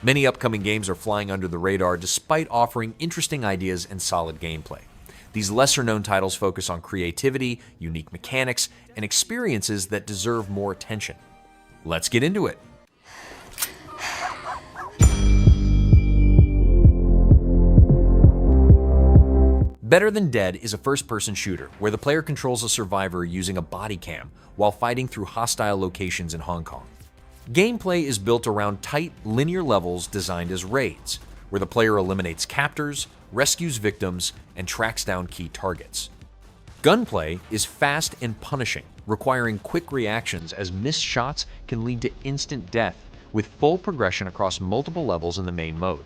Many upcoming games are flying under the radar despite offering interesting ideas and solid gameplay. These lesser-known titles focus on creativity, unique mechanics, and experiences that deserve more attention. Let's get into it. Better Than Dead is a first-person shooter where the player controls a survivor using a body cam while fighting through hostile locations in Hong Kong. Gameplay is built around tight, linear levels designed as raids, where the player eliminates captors, rescues victims, and tracks down key targets. Gunplay is fast and punishing, requiring quick reactions as missed shots can lead to instant death, with full progression across multiple levels in the main mode.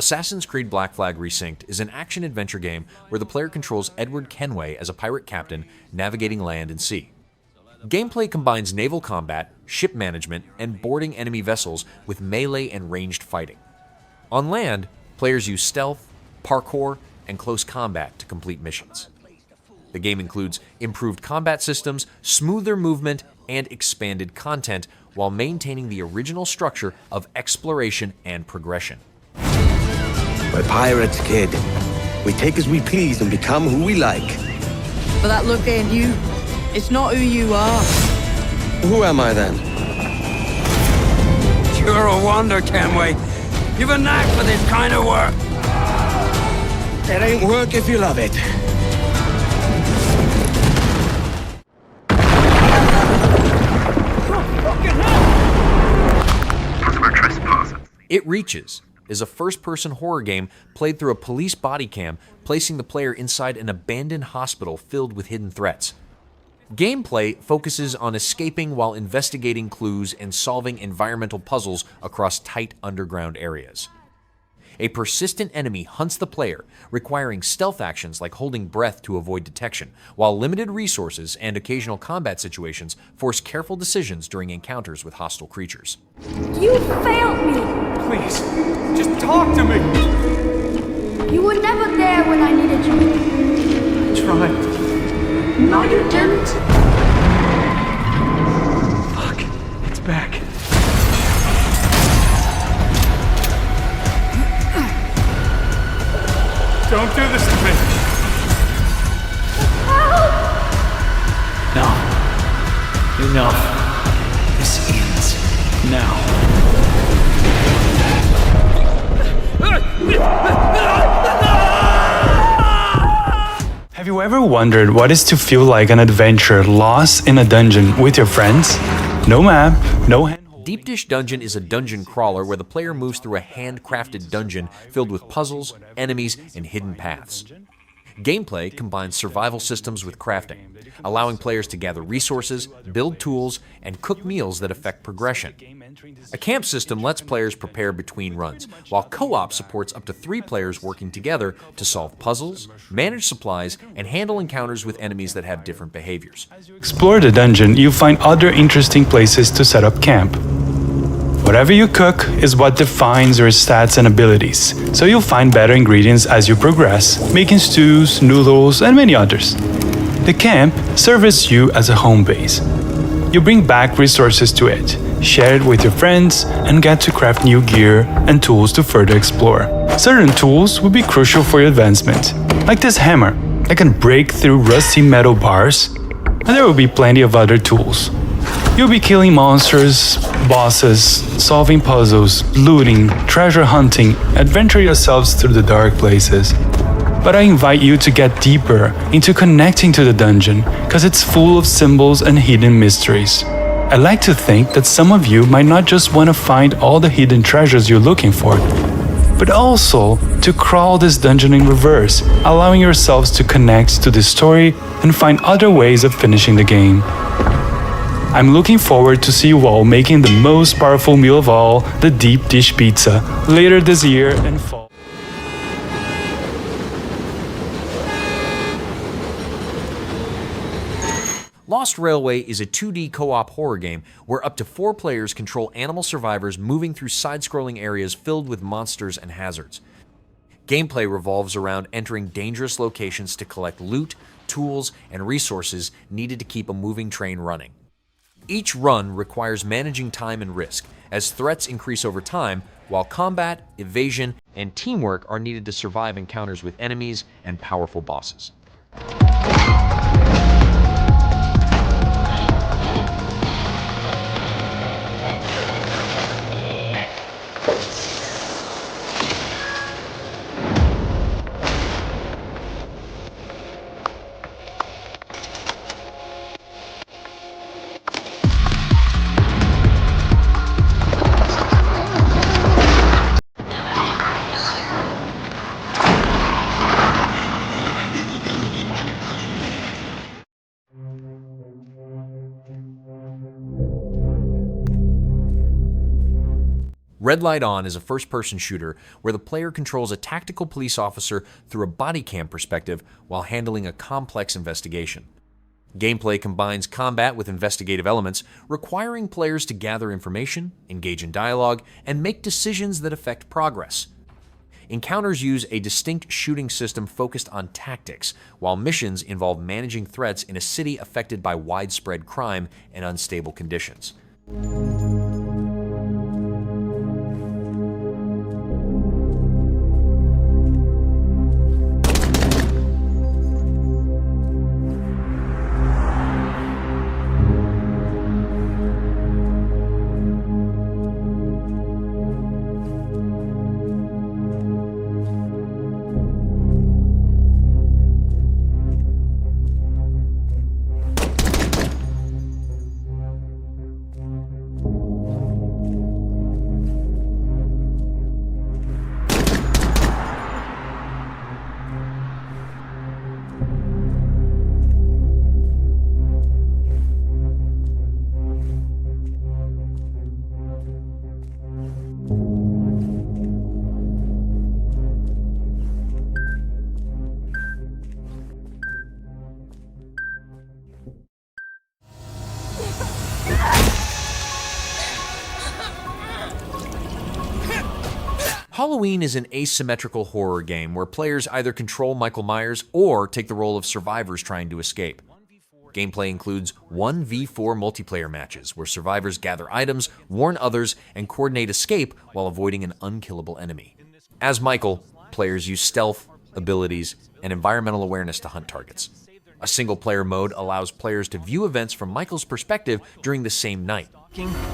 Assassin's Creed Black Flag Resynced is an action-adventure game where the player controls Edward Kenway as a pirate captain navigating land and sea. Gameplay combines naval combat, ship management, and boarding enemy vessels with melee and ranged fighting. On land, players use stealth, parkour, and close combat to complete missions. The game includes improved combat systems, smoother movement, and expanded content while maintaining the original structure of exploration and progression. We're pirates, kid. We take as we please and become who we like. But that look ain't you. It's not who you are. Who am I then? You're a wonder, Kenway. You've a knack for this kind of work. It ain't work if you love it. It Reaches is a first-person horror game played through a police body cam, placing the player inside an abandoned hospital filled with hidden threats. Gameplay focuses on escaping while investigating clues and solving environmental puzzles across tight underground areas. A persistent enemy hunts the player, requiring stealth actions like holding breath to avoid detection, while limited resources and occasional combat situations force careful decisions during encounters with hostile creatures. You failed me! Please, just talk to me! You were never there when I needed you. I tried. No, you didn't. Fuck, it's back. Don't do this to me! Help! No. Enough. This ends now. Have you ever wondered what it's to feel like an adventure lost in a dungeon with your friends? No map, no handhold. Deep Dish Dungeon is a dungeon crawler where the player moves through a handcrafted dungeon filled with puzzles, enemies, and hidden paths. Gameplay combines survival systems with crafting, allowing players to gather resources, build tools, and cook meals that affect progression. A camp system lets players prepare between runs, while co-op supports up to 3 players working together to solve puzzles, manage supplies, and handle encounters with enemies that have different behaviors. Explore the dungeon, you find other interesting places to set up camp. Whatever you cook is what defines your stats and abilities, so you'll find better ingredients as you progress, making stews, noodles, and many others. The camp serves you as a home base. You bring back resources to it, share it with your friends, and get to craft new gear and tools to further explore. Certain tools will be crucial for your advancement, like this hammer that can break through rusty metal bars, and there will be plenty of other tools. You'll be killing monsters, bosses, solving puzzles, looting, treasure hunting, adventure yourselves through the dark places. But I invite you to get deeper into connecting to the dungeon, because it's full of symbols and hidden mysteries. I like to think that some of you might not just want to find all the hidden treasures you're looking for, but also to crawl this dungeon in reverse, allowing yourselves to connect to the story and find other ways of finishing the game. I'm looking forward to see you all making the most powerful meal of all, the deep dish pizza, later this year and fall. Lost Railway is a 2D co-op horror game where up to 4 players control animal survivors moving through side-scrolling areas filled with monsters and hazards. Gameplay revolves around entering dangerous locations to collect loot, tools, and resources needed to keep a moving train running. Each run requires managing time and risk, as threats increase over time, while combat, evasion, and teamwork are needed to survive encounters with enemies and powerful bosses. Red Light On is a first-person shooter where the player controls a tactical police officer through a body cam perspective while handling a complex investigation. Gameplay combines combat with investigative elements, requiring players to gather information, engage in dialogue, and make decisions that affect progress. Encounters use a distinct shooting system focused on tactics, while missions involve managing threats in a city affected by widespread crime and unstable conditions. Halloween is an asymmetrical horror game where players either control Michael Myers or take the role of survivors trying to escape. Gameplay includes 1v4 multiplayer matches where survivors gather items, warn others, and coordinate escape while avoiding an unkillable enemy. As Michael, players use stealth, abilities, and environmental awareness to hunt targets. A single-player mode allows players to view events from Michael's perspective during the same night.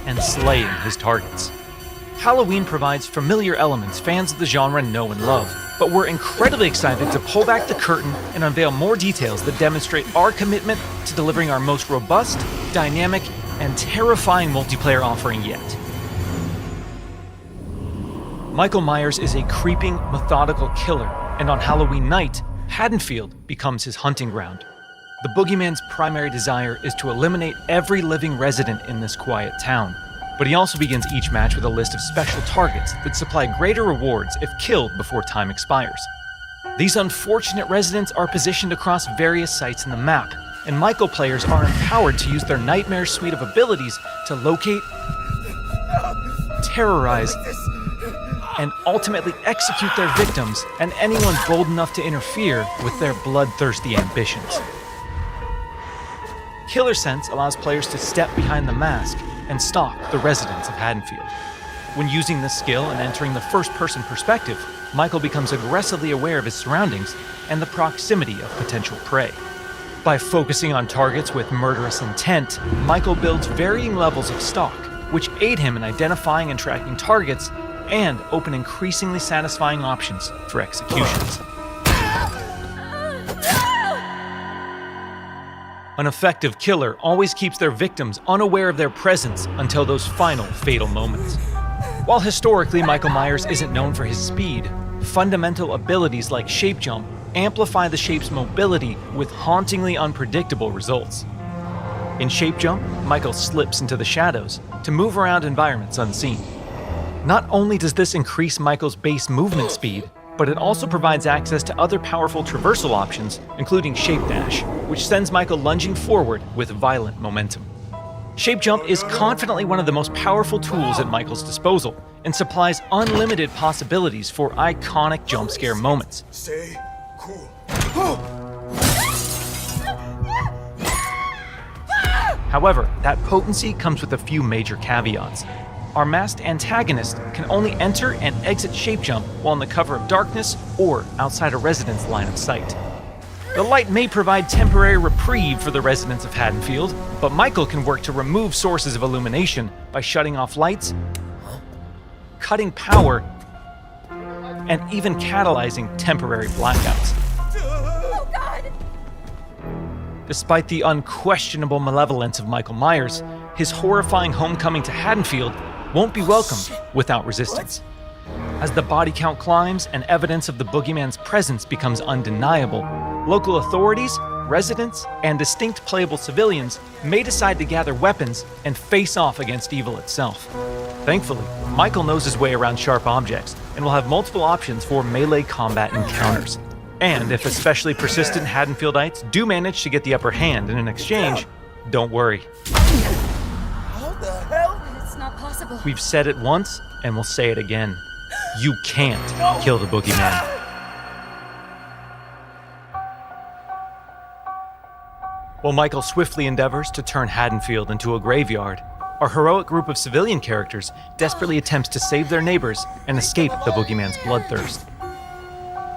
And slaying his targets. Halloween provides familiar elements fans of the genre know and love, but we're incredibly excited to pull back the curtain and unveil more details that demonstrate our commitment to delivering our most robust, dynamic, and terrifying multiplayer offering yet. Michael Myers is a creeping, methodical killer, and on Halloween night, Haddonfield becomes his hunting ground. The boogeyman's primary desire is to eliminate every living resident in this quiet town. But he also begins each match with a list of special targets that supply greater rewards if killed before time expires. These unfortunate residents are positioned across various sites in the map, and Michael players are empowered to use their nightmare suite of abilities to locate, terrorize, and ultimately execute their victims and anyone bold enough to interfere with their bloodthirsty ambitions. Killer Sense allows players to step behind the mask and stalk the residents of Haddonfield. When using this skill and entering the first-person perspective, Michael becomes aggressively aware of his surroundings and the proximity of potential prey. By focusing on targets with murderous intent, Michael builds varying levels of stalk, which aid him in identifying and tracking targets and open increasingly satisfying options for executions. An effective killer always keeps their victims unaware of their presence until those final fatal moments. While historically Michael Myers isn't known for his speed, fundamental abilities like shape jump amplify the shape's mobility with hauntingly unpredictable results. In Shape Jump, Michael slips into the shadows to move around environments unseen. Not only does this increase Michael's base movement speed, but it also provides access to other powerful traversal options, including Shape Dash, which sends Michael lunging forward with violent momentum. Shape Jump is confidently one of the most powerful tools at Michael's disposal and supplies unlimited possibilities for iconic jump scare moments. Stay cool. However, that potency comes with a few major caveats. Our masked antagonist can only enter and exit Shape Jump while in the cover of darkness or outside a resident's line of sight. The light may provide temporary reprieve for the residents of Haddonfield, but Michael can work to remove sources of illumination by shutting off lights, cutting power, and even catalyzing temporary blackouts. Oh, God! Despite the unquestionable malevolence of Michael Myers, his horrifying homecoming to Haddonfield won't be welcomed without resistance. As the body count climbs and evidence of the boogeyman's presence becomes undeniable, local authorities, residents, and distinct playable civilians may decide to gather weapons and face off against evil itself. Thankfully, Michael knows his way around sharp objects and will have multiple options for melee combat encounters. And if especially persistent Haddonfieldites do manage to get the upper hand in an exchange, don't worry. It's not possible. We've said it once, and we'll say it again. You can't kill the boogeyman. While Michael swiftly endeavors to turn Haddonfield into a graveyard, our heroic group of civilian characters desperately attempts to save their neighbors and escape the boogeyman's bloodthirst.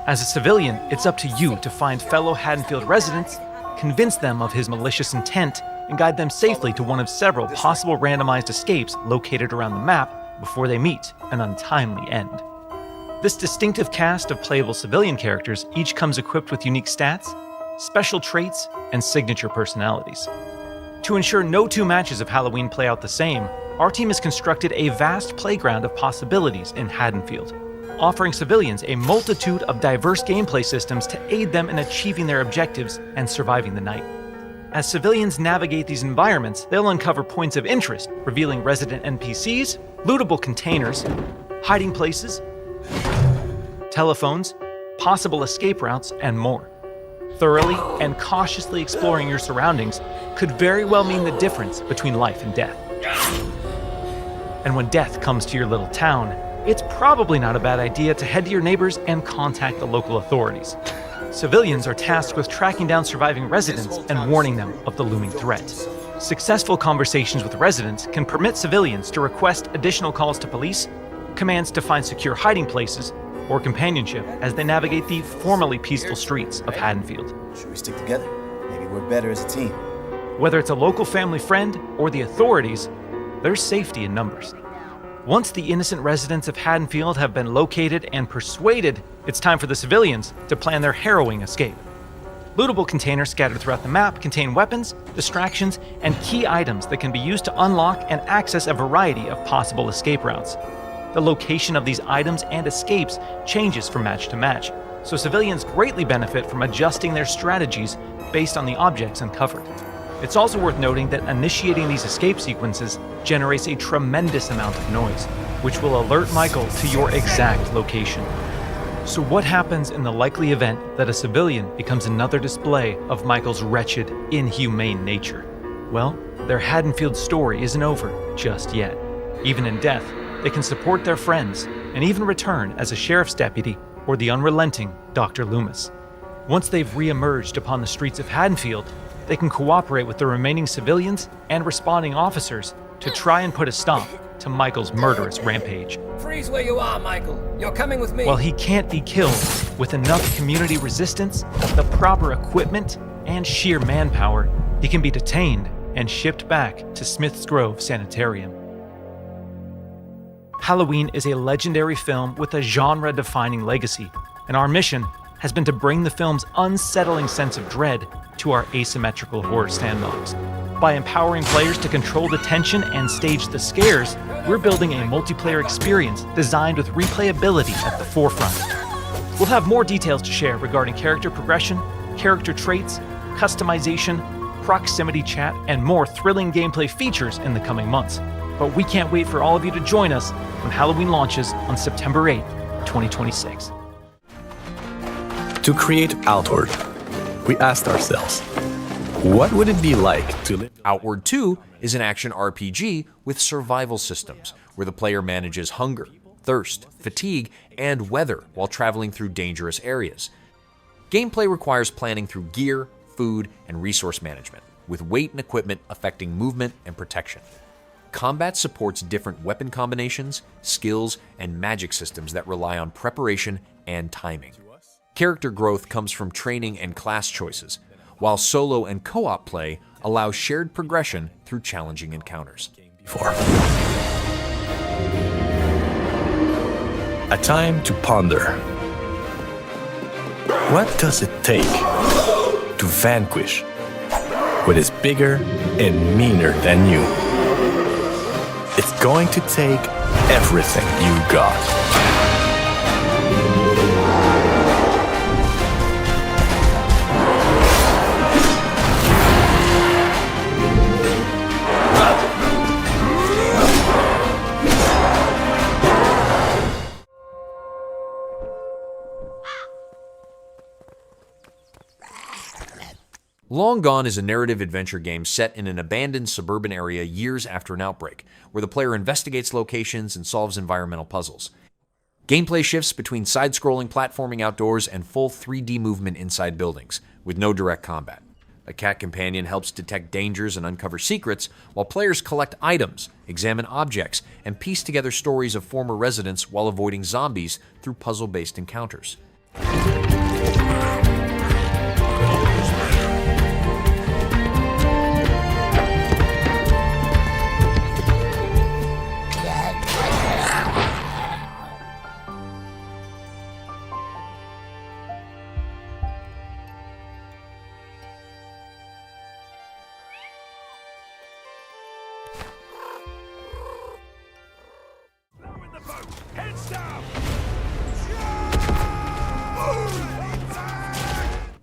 As a civilian, it's up to you to find fellow Haddonfield residents, convince them of his malicious intent, and guide them safely to one of several possible randomized escapes located around the map before they meet an untimely end. This distinctive cast of playable civilian characters each comes equipped with unique stats, special traits, and signature personalities. To ensure no two matches of Halloween play out the same, our team has constructed a vast playground of possibilities in Haddonfield, offering civilians a multitude of diverse gameplay systems to aid them in achieving their objectives and surviving the night. As civilians navigate these environments, they'll uncover points of interest, revealing resident NPCs, lootable containers, hiding places, telephones, possible escape routes, and more. Thoroughly and cautiously exploring your surroundings could very well mean the difference between life and death. And when death comes to your little town, it's probably not a bad idea to head to your neighbors and contact the local authorities. Civilians are tasked with tracking down surviving residents and warning them of the looming threat. Successful conversations with residents can permit civilians to request additional calls to police, commands to find secure hiding places, or companionship as they navigate the formerly peaceful streets of Haddonfield. Should we stick together? Maybe we're better as a team. Whether it's a local family friend or the authorities, there's safety in numbers. Once the innocent residents of Haddonfield have been located and persuaded, it's time for the civilians to plan their harrowing escape. Lootable containers scattered throughout the map contain weapons, distractions, and key items that can be used to unlock and access a variety of possible escape routes. The location of these items and escapes changes from match to match, so civilians greatly benefit from adjusting their strategies based on the objects uncovered. It's also worth noting that initiating these escape sequences generates a tremendous amount of noise, which will alert Michael to your exact location. So what happens in the likely event that a civilian becomes another display of Michael's wretched, inhumane nature? Well, their Haddonfield story isn't over just yet. Even in death, they can support their friends and even return as a sheriff's deputy or the unrelenting Dr. Loomis. Once they've re-emerged upon the streets of Haddonfield, they can cooperate with the remaining civilians and responding officers to try and put a stop to Michael's murderous rampage. Freeze where you are, Michael. You're coming with me. While he can't be killed, with enough community resistance, the proper equipment, and sheer manpower, he can be detained and shipped back to Smith's Grove Sanitarium. Halloween is a legendary film with a genre-defining legacy, and our mission has been to bring the film's unsettling sense of dread to our asymmetrical horror sandbox. By empowering players to control the tension and stage the scares, we're building a multiplayer experience designed with replayability at the forefront. We'll have more details to share regarding character progression, character traits, customization, proximity chat, and more thrilling gameplay features in the coming months. But we can't wait for all of you to join us when Halloween launches on September 8th, 2026. To create Outward, we asked ourselves, what would it be like to live? Outward 2 is an action RPG with survival systems, where the player manages hunger, thirst, fatigue, and weather while traveling through dangerous areas. Gameplay requires planning through gear, food, and resource management, with weight and equipment affecting movement and protection. Combat supports different weapon combinations, skills, and magic systems that rely on preparation and timing. Character growth comes from training and class choices, while solo and co-op play allow shared progression through challenging encounters. A time to ponder. What does it take to vanquish what is bigger and meaner than you? It's going to take everything you got. Long Gone is a narrative adventure game set in an abandoned suburban area years after an outbreak, where the player investigates locations and solves environmental puzzles. Gameplay shifts between side-scrolling platforming outdoors and full 3D movement inside buildings, with no direct combat. A cat companion helps detect dangers and uncover secrets, while players collect items, examine objects, and piece together stories of former residents while avoiding zombies through puzzle-based encounters.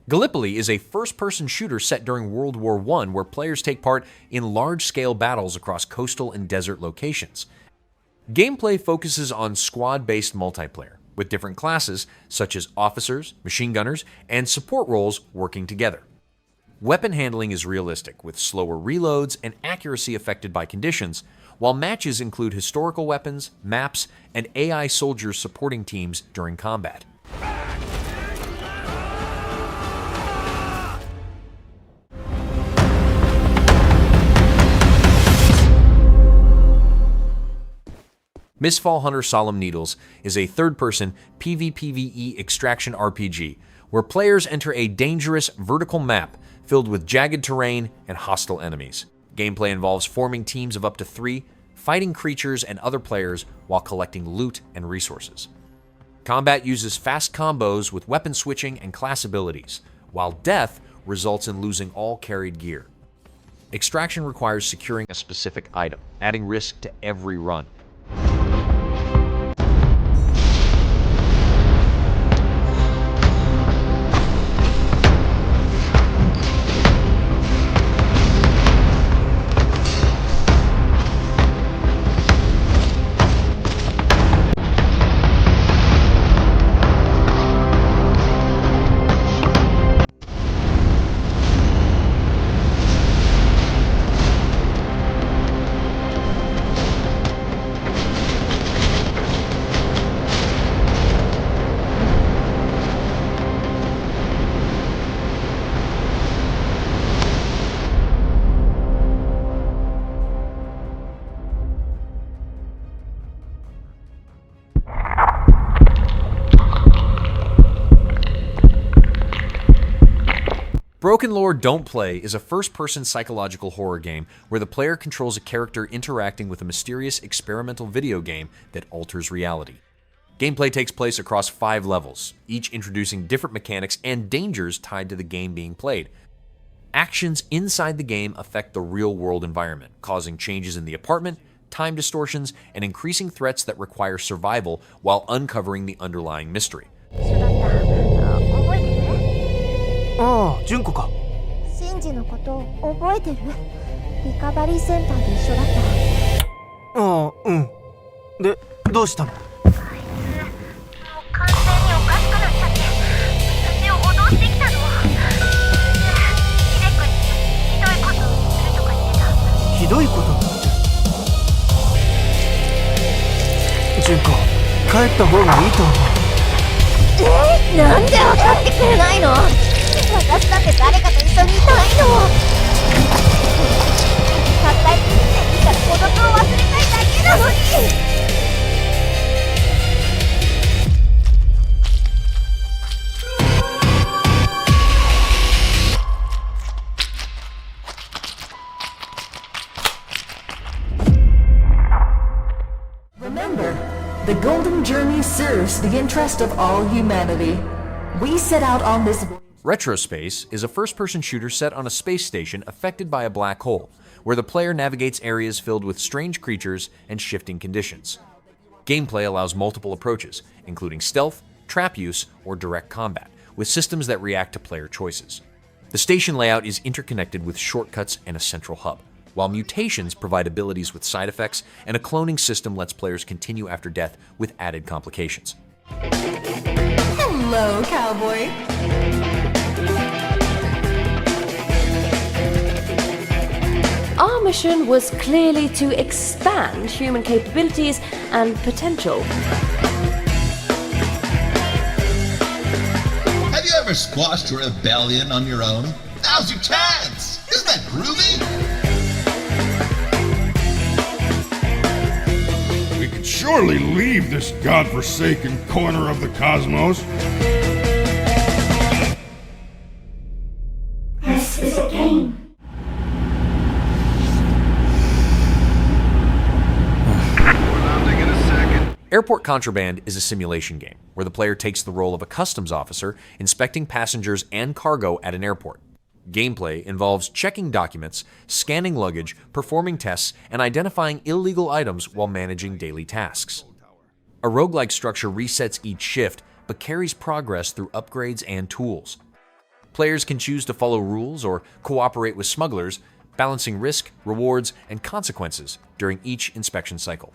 Gallipoli is a first-person shooter set during World War I where players take part in large-scale battles across coastal and desert locations. Gameplay focuses on squad-based multiplayer, with different classes such as officers, machine gunners, and support roles working together. Weapon handling is realistic, with slower reloads and accuracy affected by conditions, while matches include historical weapons, maps, and AI soldiers supporting teams during combat. Mistfall Hunter Solemn Needles is a third-person PvPvE extraction RPG, where players enter a dangerous vertical map filled with jagged terrain and hostile enemies. Gameplay involves forming teams of up to 3, fighting creatures and other players while collecting loot and resources. Combat uses fast combos with weapon switching and class abilities, while death results in losing all carried gear. Extraction requires securing a specific item, adding risk to every run. BrokenLore Don't Play is a first-person psychological horror game where the player controls a character interacting with a mysterious experimental video game that alters reality. Gameplay takes place across 5 levels, each introducing different mechanics and dangers tied to the game being played. Actions inside the game affect the real-world environment, causing changes in the apartment, time distortions, and increasing threats that require survival while uncovering the underlying mystery. ああ、純子か。信時のこと覚えてる？リカバリーセンターで一緒だった。ああ、うん。で、どうしたの？もう完全におかしくなっちゃって、私を脅してきたの。ヒデ君にひどいことするとか言ってた。ひどいこと？純子、帰った方がいいと思う。なんで分かってくれないの？私だって誰かと一緒にいたいの。たった1日でいいから孤独を忘れたいだけなのに。Remember, the Golden Journey serves the interest of all humanity. We set out on this voyage. RetroSpace is a first-person shooter set on a space station affected by a black hole, where the player navigates areas filled with strange creatures and shifting conditions. Gameplay allows multiple approaches, including stealth, trap use, or direct combat, with systems that react to player choices. The station layout is interconnected with shortcuts and a central hub, while mutations provide abilities with side effects, and a cloning system lets players continue after death with added complications. Hello, cowboy. Our mission was clearly to expand human capabilities and potential. Have you ever squashed a rebellion on your own? Now's your chance! Isn't that groovy? We could surely leave this godforsaken corner of the cosmos. This is a game. Airport Contraband is a simulation game, where the player takes the role of a customs officer inspecting passengers and cargo at an airport. Gameplay involves checking documents, scanning luggage, performing tests, and identifying illegal items while managing daily tasks. A roguelike structure resets each shift, but carries progress through upgrades and tools. Players can choose to follow rules or cooperate with smugglers, balancing risk, rewards, and consequences during each inspection cycle.